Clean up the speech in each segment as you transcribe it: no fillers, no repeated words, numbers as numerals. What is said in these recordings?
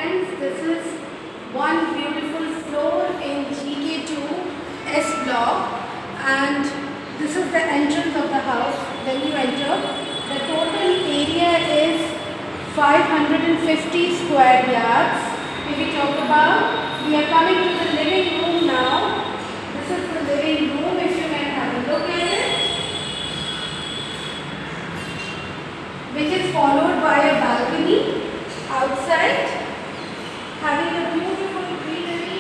friends, this is one beautiful floor in GK2 S block, and this is the entrance of the house. When you enter, the total area is 550 square yards. If we talk about, we are coming to the living room now. This is the living room, if you can have a look at it, which is followed by a balcony outside, having a beautiful greenery,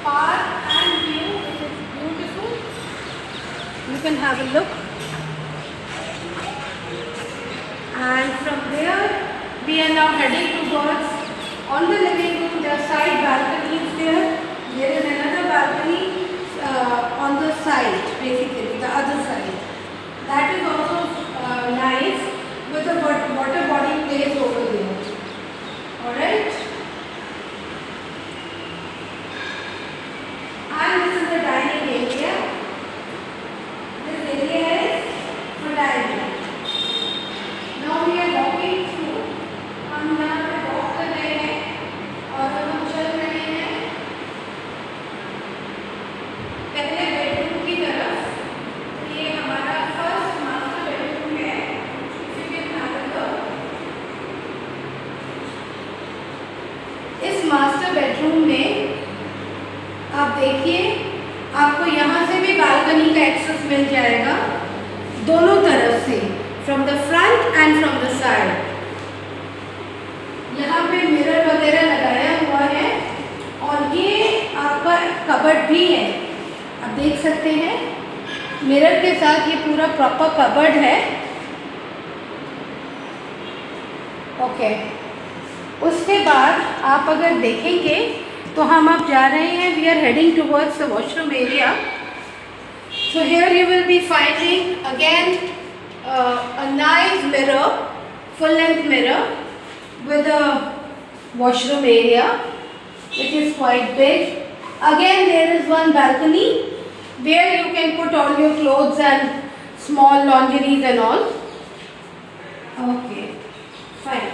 park and view, which is beautiful. You can have a look. And from there, we are now heading towards, on the living room, there are side balconies there. There is another balcony on the side, basically, the other side. That is also nice, with a water body place over there. Alright? And this is the dining area. This area is for dining. Now we are walking through. हम यहाँ पे walk कर रहे हैं और अब हम चल रहे हैं पहले बेडरूम की तरफ. ये हमारा फर्स्ट मास्टर बेडरूम है. If you can have a look. इस मास्टर बेडरूम में आप देखिए, आपको यहाँ से भी बालकनी का एक्सेस मिल जाएगा, दोनों तरफ से, from the front end from the side. यहाँ पे मिरर वगैरह लगाया हुआ है और ये आपका कबर्ड भी है. आप देख सकते हैं मिरर के साथ ये पूरा प्रॉपर कबर्ड है. ओके. उसके बाद आप अगर देखेंगे तो हम अब जा रहे हैं, we are heading towards the washroom area. So here you will be finding again a nice mirror, full length mirror with a washroom area which is quite big. Again there is one balcony where you can put all your clothes and small lingeries and all. Okay, fine.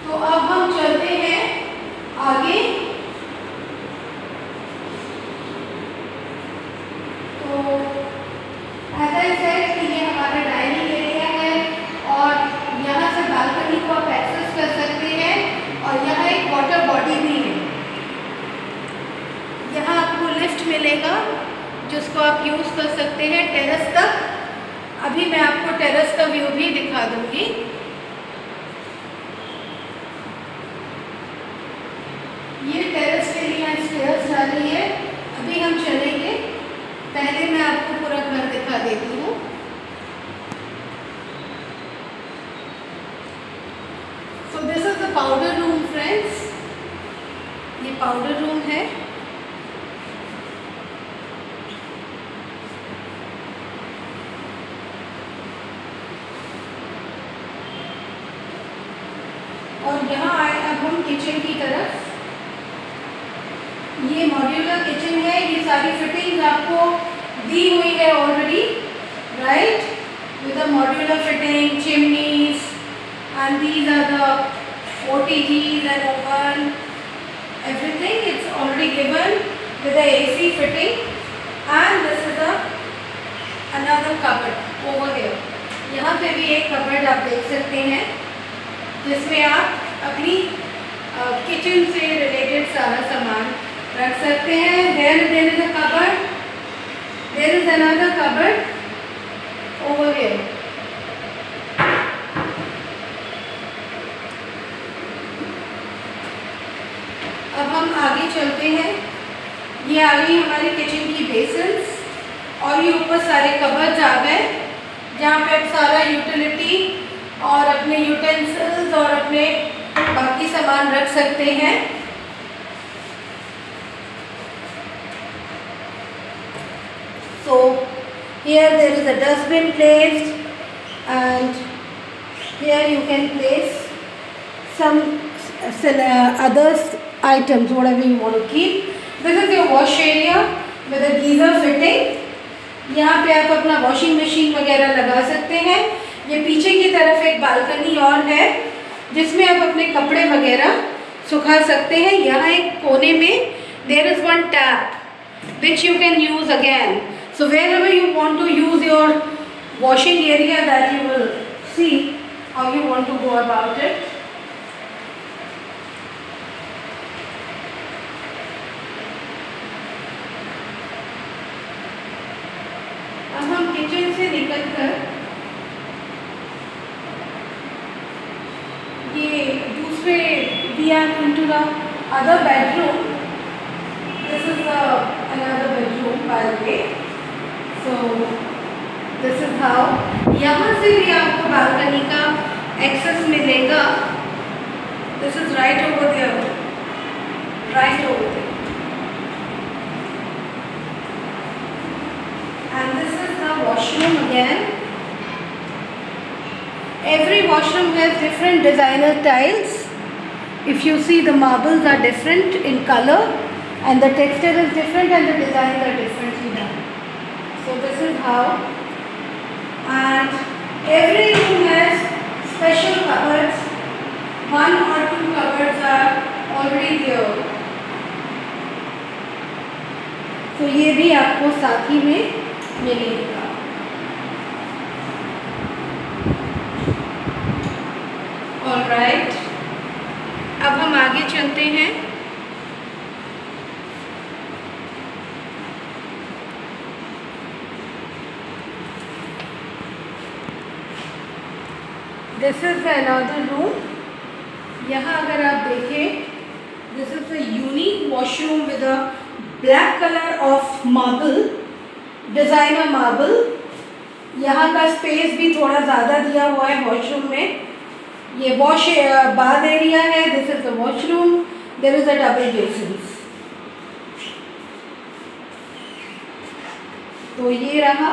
तो अब हम चलते हैं आगे. तो as I said कि ये हमारा डाइनिंग एरिया है और यहाँ से बालकनी को आप एक्सेस कर सकते हैं और यहाँ एक वाटर बॉडी भी है. यहाँ आपको लिफ्ट मिलेगा जिसको आप यूज़ कर सकते हैं टेरेस तक. अभी मैं आपको टेरेस का व्यू भी दिखा दूँगी. ये टेरेस के लिए स्टेयर्स जा रही है. अभी हम चलेंगे, पहले मैं आपको पूरा घर दिखा देती हूँ. So this is the powder room friends. ये पाउडर रूम है. और यहाँ आए अब हम किचन की तरफ. ये मॉड्यूलर किचन है. ये सारी फिटिंग्स आपको दी हुई है already, right, with a modular fitting, chimneys, and these are the OTGs and oven, everything. It's already given with the AC fitting, and this is another cupboard over here. यहाँ पे भी एक कबर्ड आप देख सकते हैं जिसमें आप अपनी किचन से रिलेटेड सारा सामान रख सकते हैं. there is a cupboard, there is another cupboard over here. अब हम आगे चलते हैं. ये आ गई हमारी किचन की बेसिन्स और ये ऊपर सारे कबर्ड्स आ गए जहाँ पे आप सारा यूटिलिटी और अपने यूटेंसिल्स और अपने बाकी सामान रख सकते हैं. So here there is a dustbin placed, and here you can place some other items, whatever you want to keep. This is your wash area with a geyser fitting. यहाँ पे आप अपना वॉशिंग मशीन वगैरह लगा सकते हैं. ये पीछे की तरफ एक बालकनी और है जिसमें आप अपने कपड़े वगैरह सुखा सकते हैं। यहाँ एक कोने में there is one tap which you can use again. So wherever you want to use your washing area that you will see how you want to go about it. अब हम किचन से निकलकर ये दूसरे we are into the other bedroom. This is another bedroom by the way. So this is how यहाँ से भी आपको बालकनी का एक्सेस मिलेगा। This is right over there, right over there. And this is the washroom again. Every washroom has different designer tiles. If you see, the marbles are different in color and the texture is different and the designs are differently done. So this is how. And every room has special cupboards. One or two cupboards are already there. So ये भी आपको साथ ही में मिलेगा। Alright, अब हम आगे चलते हैं। This is another room. यहाँ अगर आप देखें, this is a unique washroom with a black colour of marble, designer marble. यहाँ का स्पेस भी थोड़ा ज़्यादा दिया हुआ है वॉशरूम में। ये वॉश बाथ एरिया है। This is the washroom. There is a double basin. तो ये रहा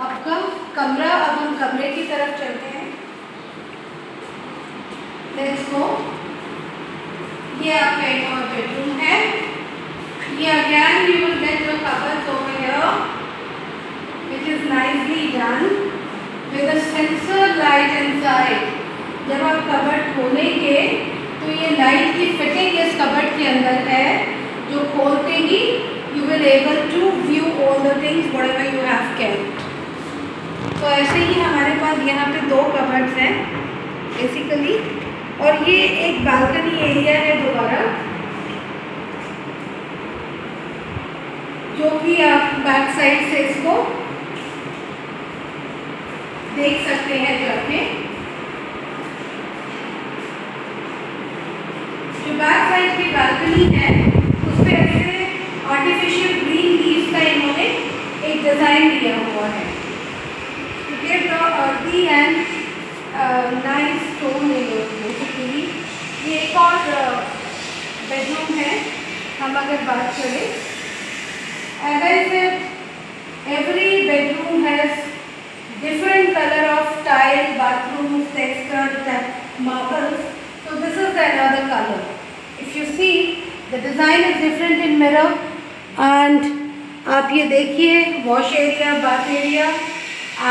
आपका कमरा। अब हम कमरे की तरफ चलते हैं। Let's go. ये आपका एक और बेडरूम है। ये again you will get your cupboards over here which is nicely done with a sensor light inside. जब आप कबर्ड खोलेंगे तो ये लाइट की फिटिंग इस कबर्ड के अंदर है, जो खोलते ही you will able to view all the things whatever you have kept. तो ऐसे ही हमारे पास यहाँ पे दो कबर्ड्स हैं बेसिकली, और ये एक बालकनी एरिया है दोबारा, जो कि आप बैक साइड से इसको देख सकते हैं जाके। जो बैक साइड की बालकनी है उस पर ऐसे आर्टिफिशियल ग्रीन लीव्स का इन्होंने एक डिज़ाइन दिया हुआ है। Give the earthy and nice tone basically. ये एक और बेडरूम है। हम अगर बात करें, as I said, every bedroom has different color of tile, bathrooms, texture, marbles. So this is another color. If you see, the design is different in mirror. And आप ये देखिए, wash area, bath area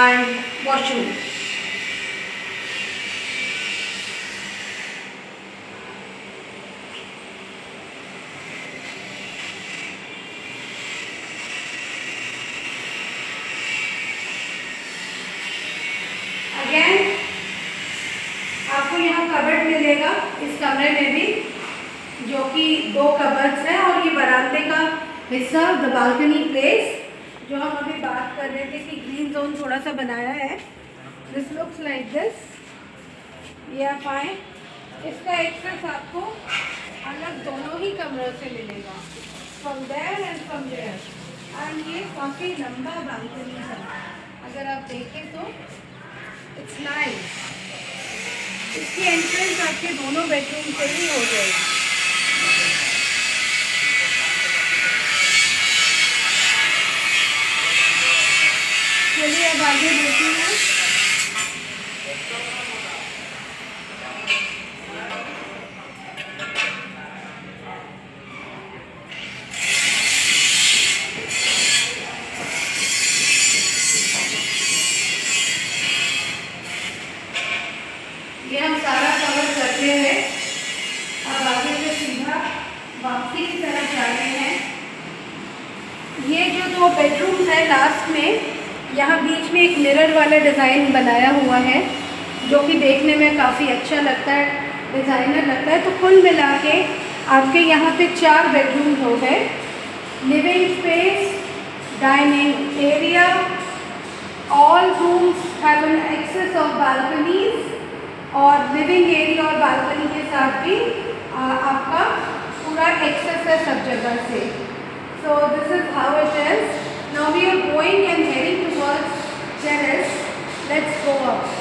and washroom. आपको यहाँ cupboard मिलेगा इस कमरे में भी, जो कि दो कबर्ड्स हैं, और ये बरामदे का हिस्सा, द बालकनी प्लेस, जो हम अभी बात कर रहे थे कि ग्रीन जोन थोड़ा सा बनाया है। This looks like this. ये आप आए, इसका एक्सेस आपको अलग दोनों ही कमरों से मिलेगा, from there and from there. And ये काफ़ी लंबा बालकनी है, अगर आप देखें तो इट्स नाइस। इसकी एंट्रेंस आपके दोनों बेडरूम से ही हो जाएगी। चलिए अब आगे बढ़ते हैं। ये हम सारा कवर करते हैं। अब आगे से सीधा वापसी की तरफ जा रहे हैं। ये जो 2 बेडरूम है लास्ट में, यहाँ बीच में एक मिरर वाला डिज़ाइन बनाया हुआ है जो कि देखने में काफ़ी अच्छा लगता है, डिज़ाइनर लगता है। तो कुल मिला के आपके यहाँ पे 4 बेडरूम हो गए। Living space, dining area, all rooms have an access of balconies, और लिविंग एरिया और बालकनी के साथ भी आपका पूरा एक्सेस है सब जगह से। So this is how it is. Now we are going and heading towards terrace. Let's go up.